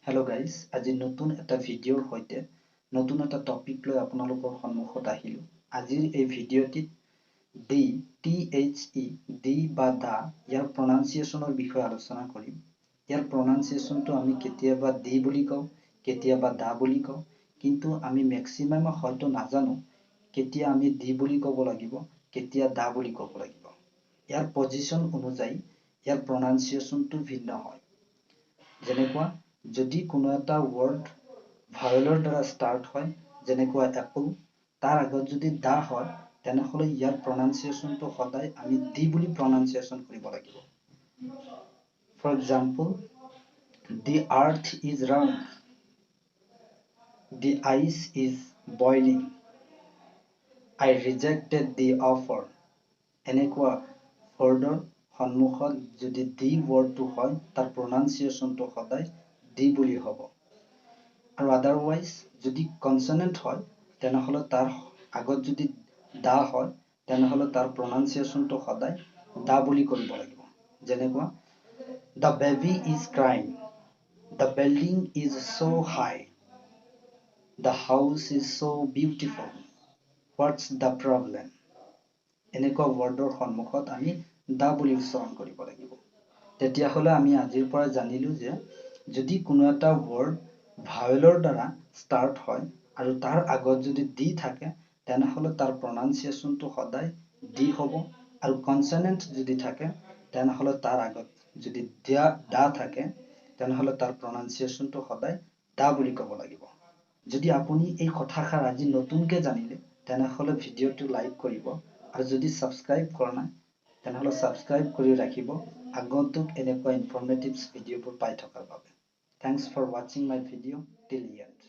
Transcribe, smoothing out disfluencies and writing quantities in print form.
Hello guys, আজি নতুন এটা ভিডিওৰ সৈতে নতুন এটা টপিক লৈ আপোনালোকৰ সন্মুখত আহিলো। আজিৰ এই ভিডিওটিত দি দি বা দা ইয়াৰ প্ৰনাউন্সিয়েচনৰ বিষয়ে আলোচনা কৰিম। ইয়াৰ প্ৰনাউন্সিয়েচনটো আমি কেতিয়াবা দি বুলি কওঁ, কেতিয়াবা দা বুলি কওঁ, কিন্তু আমি ম্যাক্সিমাম হয়তো নাজানো কেতিয়া আমি দি বুলি ক'ব লাগিব, কেতিয়া দা বুলি ক'ব লাগিব। ইয়াৰ পজিশন অনুযায়ী ইয়াৰ প্ৰনাউন্সিয়েচনটো ভিন্ন হয়। যেনেকুৱা যদি কোনো এটা ওয়াৰ্ড ভাৱেলৰ দ্বাৰা স্টাৰ্ট হয়, যেনেকুৱা এপল, তাৰ আগত যদি দা হয় তেনেহলে ইয়াৰ প্ৰনাউন্সিয়েচনটো সদায় আমি দি বুলি প্ৰনাউন্সিয়েচন কৰিব লাগিব। For example, the earth is round, the ice is boiling, I rejected the offer। এনেকুৱা ওয়াৰ্ডৰ সন্মুখত যদি দি ওয়াৰ্ডটো হয় তাৰ প্ৰনাউন্সিয়েচনটো সদায় দি বুলি হ'ব। আৰু আদাৰৱাইজ যদি কনসনেন্ট হয় তেনেহলে তাৰ আগত যদি দা হয় তেনেহলে তাৰ প্ৰনাউন্সিয়েচনটো সদায় দা বুলি কৰিব লাগিব। যেনেকুৱা the baby is crying, the building is so high, the house is so beautiful, what's the problem। এনেকুৱা ওয়াৰ্ডৰ সন্মুখত আমি দা বুলি উচ্চাৰণ কৰিব লাগিব। তেতিয়াহলে আমি আজিৰ পৰা জানিলো যে যদি কোনো এটা ওয়াৰ্ড ভাৱেলৰ দ্বাৰা স্টাৰ্ট হয় আৰু তাৰ আগত যদি দি থাকে তেনেহলে তাৰ প্ৰনাউন্সিয়েচনটো সদায় দি হ'ব, আৰু কনসনেন্ট যদি থাকে তেনেহলে তাৰ আগত যদি দা থাকে তেনেহলে তাৰ প্ৰনাউন্সিয়েচনটো সদায় দা বুলি ক'ব লাগিব। যদি আপুনি এই কথাষাৰ আজি নতুনকে জানিলে তেনেহলে ভিডিওটো লাইক কৰিব, আৰু যদি সাবস্ক্ৰাইব কৰা নাই তেনেহলে সাবস্ক্ৰাইব কৰি ৰাখিব আগন্তুক এনেকুৱা ইনফৰমেটিভ ভিডিওবোৰ পাই থকাৰ বাবে। Thanks for watching my video till the end.